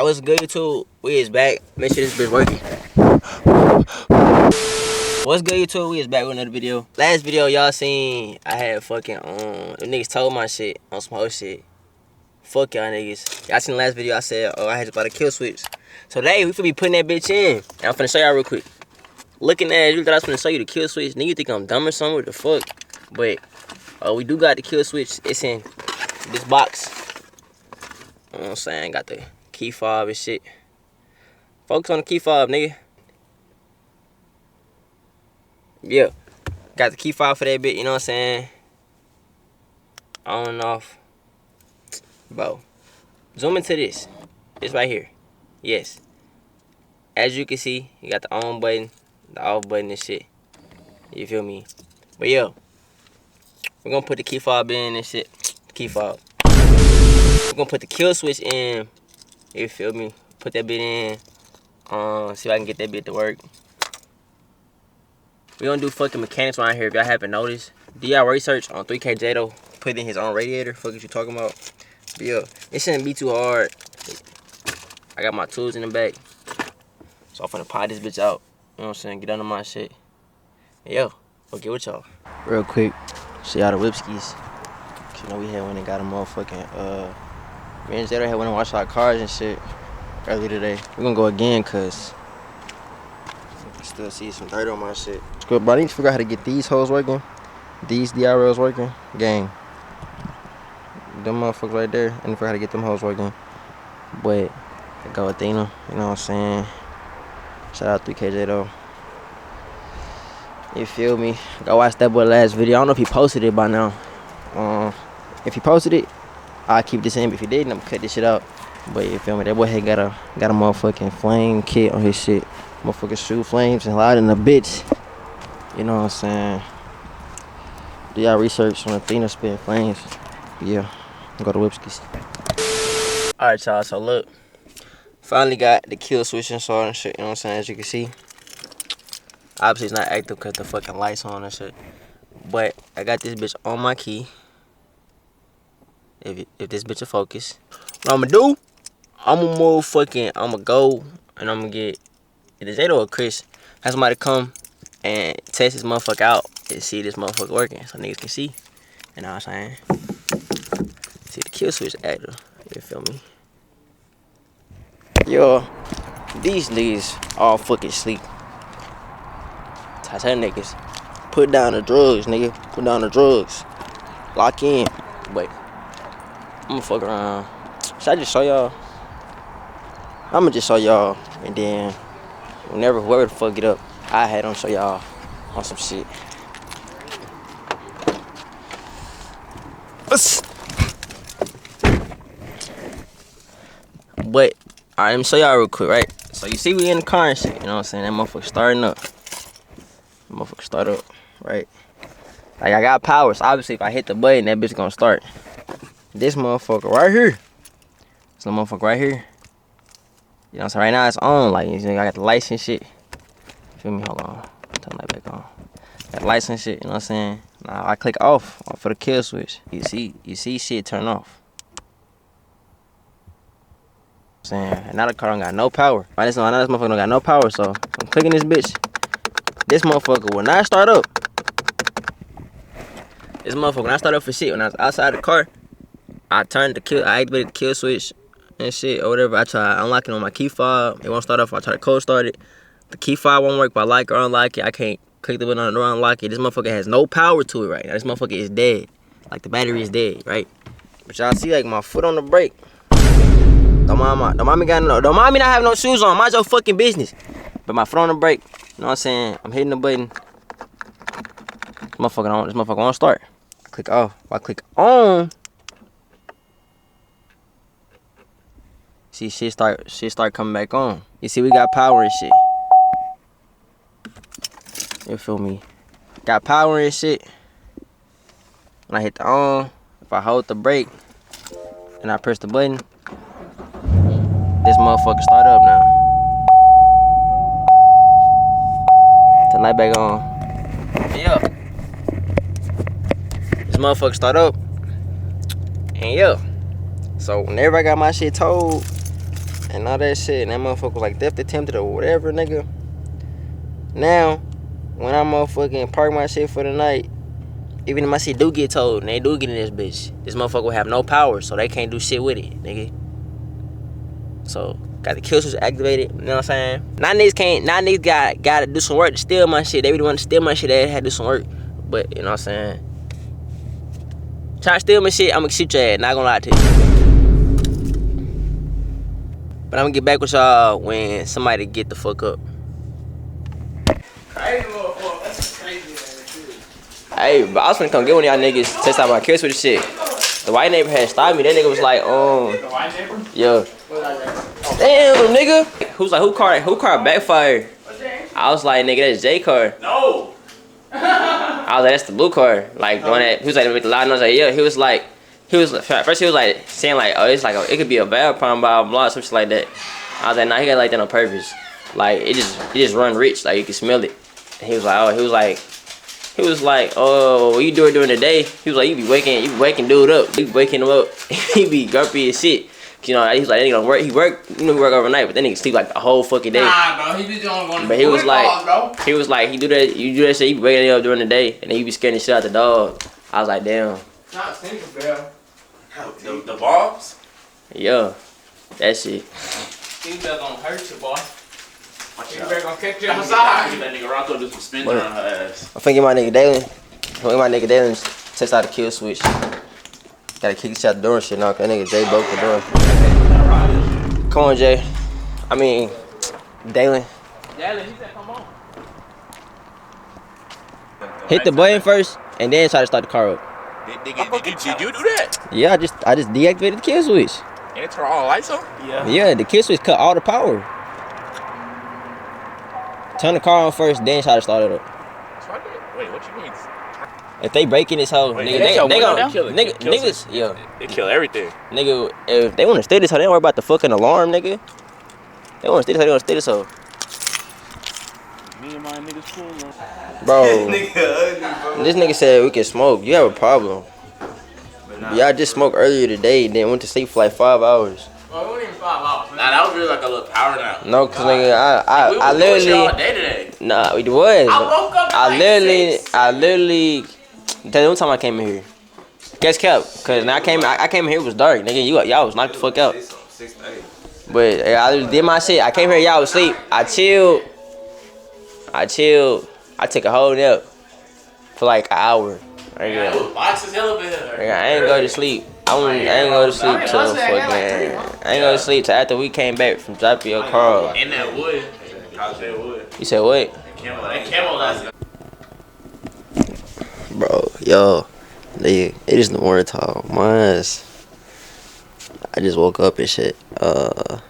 What's good, YouTube? We is back. Make sure this bitch working. What's good, YouTube? We is back with another video. Last video y'all seen, I had fucking them niggas told my shit on some whole shit. Fuck y'all niggas. Y'all seen the last video I said, I had to buy the kill switch. So today we finna be putting that bitch in. And I'm finna show y'all real quick. Looking at it, you thought I was finna show you the kill switch. Nigga, you think I'm dumb or something? What the fuck? But we do got the kill switch. It's in this box. You know what I'm saying? Got the key fob and shit. Focus on the key fob, nigga. Yeah. Got the key fob for that bit, you know what I'm saying? On and off. Bro. Zoom into this. This right here. Yes. As you can see, you got the on button, the off button and shit. You feel me? But yo, we're gonna put the key fob in and shit. Key fob. We're gonna put the kill switch in. You feel me? Put that bit in. See if I can get that bit to work. We don't do fucking mechanics around here if y'all haven't noticed. Do y'all research on 3K Jado put in his own radiator? Fuck what you talking about? But yo, it shouldn't be too hard. I got my tools in the back. So I'm finna pop this bitch out. You know what I'm saying? Get under my shit. Hey, yo, I'll get with y'all. Real quick, show y'all the whipskis. Cause you know we had when they got a motherfucking me and Jado had went and washed our cars and shit earlier today. We're gonna go again cause I still see some dirt on my shit. Good, but I need to figure out how to get these hoes working. These DRLs working. Gang. Them motherfuckers right there. I need to figure out how to get them hoes working. But I go Athena, you know what I'm saying? Shout out 3KJ though. You feel me? Go watch that boy last video. I don't know if he posted it by now. If he posted it, I'll keep this in. If he didn't, I'm gonna cut this shit out. But you feel me? That boy had got a motherfucking flame kit on his shit. Motherfucking shoot flames and loud in the bitch. You know what I'm saying? Do y'all research on Athena spitting flames? Yeah. Go to Whipskis. Alright, y'all. So look. Finally got the kill switch installed and shit. You know what I'm saying? As you can see. Obviously it's not active because the fucking lights on and shit. But I got this bitch on my key. If this bitch will focus. What I'm gonna do, I'm gonna go and I'm gonna get either Jado or Chris. Have somebody come and test this motherfucker out and see this motherfucker working so niggas can see. You know what I'm saying? See the kill switch active. You feel me? Yo, these niggas all fucking sleep. I tell niggas, put down the drugs, nigga. Put down the drugs. Lock in. Wait. I'm gonna fuck around. Should I just show y'all? I'm gonna just show y'all, and then whoever the fuck get up, I had them show y'all on some shit. But alright, let me show y'all real quick, right? So you see we in the car and shit, you know what I'm saying? That motherfucker starting up. That motherfucker start up, right? Like I got power, so obviously if I hit the button, that bitch gonna start. This motherfucker right here. This little motherfucker right here. You know what I'm saying? Right now it's on. Like, you know, I got the lights and shit. You feel me? Hold on. Turn that back on. Got lights and shit, you know what I'm saying? Now I click off for the kill switch. You see shit turn off. You know what I'm saying? And now the car don't got no power. Right, this motherfucker don't got no power, so I'm clicking this bitch. This motherfucker will not start up. This motherfucker when I start up for shit, when I was outside the car, I activated the kill switch and shit or whatever. I try unlocking on my key fob. It won't start off. I try to cold start it. The key fob won't work if I like or unlock it. I can't click the button on it or unlock it. This motherfucker has no power to it right now. This motherfucker is dead. Like the battery is dead, right? But y'all see like my foot on the brake. Don't mind me not having no shoes on. Mind your fucking business. But my foot on the brake. You know what I'm saying? I'm hitting the button. This motherfucker won't start. I click off. If I click on. See, shit start coming back on. You see, we got power and shit. You feel me? Got power and shit. When I hit the on, if I hold the brake and I press the button, this motherfucker start up now. Turn light back on. Yeah. This motherfucker start up. And yeah. So whenever I got my shit towed, and all that shit, and that motherfucker was like theft attempted or whatever, nigga. Now, when I motherfucking park my shit for the night, even if my shit do get towed and they do get in this bitch, this motherfucker will have no power, so they can't do shit with it, nigga. So, got the kill switch activated, you know what I'm saying? Now niggas gotta do some work to steal my shit. They really want to steal my shit, they had to do some work. But, you know what I'm saying? Try to steal my shit, I'm gonna shoot your ass, not gonna lie to you. But I'm gonna get back with y'all when somebody get the fuck up. Crazy motherfucker, that's crazy ass shit. Hey, but I was finna come get one of y'all niggas, test out my kill switch shit. The white neighbor had stopped me. That nigga was like, The white neighbor? yeah. Damn, nigga. Who's like, who car backfired? I was like, nigga, that's J car. No. I was like, that's the blue car. Like, the one that, he was like, with the loud noise, like, yeah. He was like, first he was like, saying like, oh, it's like, it could be a valve problem, blah, blah, blah, some shit like that. I was like, nah, he got like that on purpose. Like, it just run rich, like, you can smell it. And he was like, oh, oh, what you doing during the day? He was like, you be waking dude up. You be waking him up. He be grumpy as shit. You know, he was like, that nigga don't work. He work overnight, but then he sleep like the whole fucking day. Nah, bro, he just don't want to. But he was like, you do that shit. You be waking up during the day, and then you be scaring the shit out the dog. I was like, damn. Not single bell. The bombs? Yeah, that shit. Single bell gonna hurt you, boy. Single bell gonna catch you outside. That nigga Rocco do some spin on her ass. I'm finna get my nigga Dalen. Test out the kill switch. Gotta kick this out the door and shit now, cause that nigga Jay broke the door. Come on, Jay. I mean, Dalen. Dalen, he said, come on. Hit the button first, and then try to start the car up. Did you do that? Yeah, I just deactivated the kill switch. And it turned all the lights on? Yeah, the kill switch cut all the power. Turn the car on first, then try to start it up. So I did. Wait, what you mean? If they break in this hoe, nigga, they gonna kill niggas. Yeah, they kill everything. Nigga, if they wanna steal this hoe, they don't worry about the fucking alarm, nigga. They wanna steal this hoe, they wanna steal this hoe. Me and my niggas cool, bro. This nigga said we can smoke. You have a problem. Yeah, I just smoked earlier today, then went to sleep for like 5 hours. Well, it wasn't even 5 hours. Nah, that was really like a little power nap. No, cause nigga, I literally. All day today. Nah, it was. I woke up. I literally. Tell you one time I came in here. Guess kept, cause now I came in here, it was dark, nigga. Y'all was knocked the fuck out. But I did my shit. I came here, y'all was asleep. I chilled. I took a whole nap for like an hour. Yeah, it was boxes hell of it. I ain't go to sleep. I ain't go to sleep till after we came back from dropping your car. In that wood. That wood. You said what? That camel last. Bro, yo, nigga, it is the morning time. I just woke up and shit. I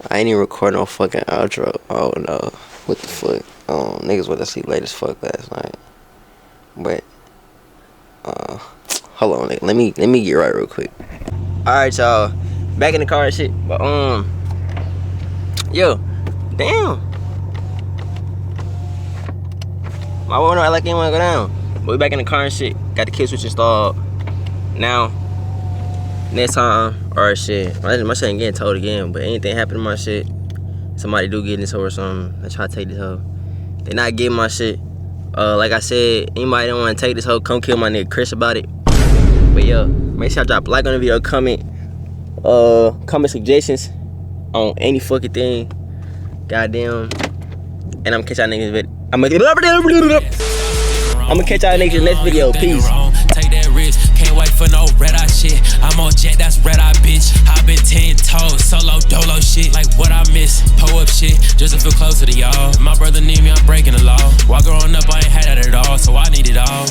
ain't even record no fucking outro. Oh no, what the fuck? Niggas went to sleep late as fuck last night. But hold on, nigga. Let me get right real quick. All right, y'all, back in the car and shit. But yo, damn. My woman don't act like he wanna go down. But we back in the car and shit. Got the kill switch installed. Now, next time, or shit, my shit ain't getting told again. But anything happen to my shit, somebody do get in this hoe or something, they try to take this hoe. They not getting my shit. Like I said, anybody that want to take this hoe, come kill my nigga Chris about it. But yo, make sure I drop a like on the video, comment suggestions on any fucking thing. Goddamn. And I'm gonna catch y'all niggas video. I'm gonna catch y'all niggas in the next video. Peace. Take that risk, can't wait for no red eye shit. I'm on jet, that's red eye bitch. I've been 10 toes, solo dolo shit. Like what I miss, pull up shit, just to feel closer to y'all. My brother need me, I'm breaking the law. While growing up, I ain't had that at all, so I need it all.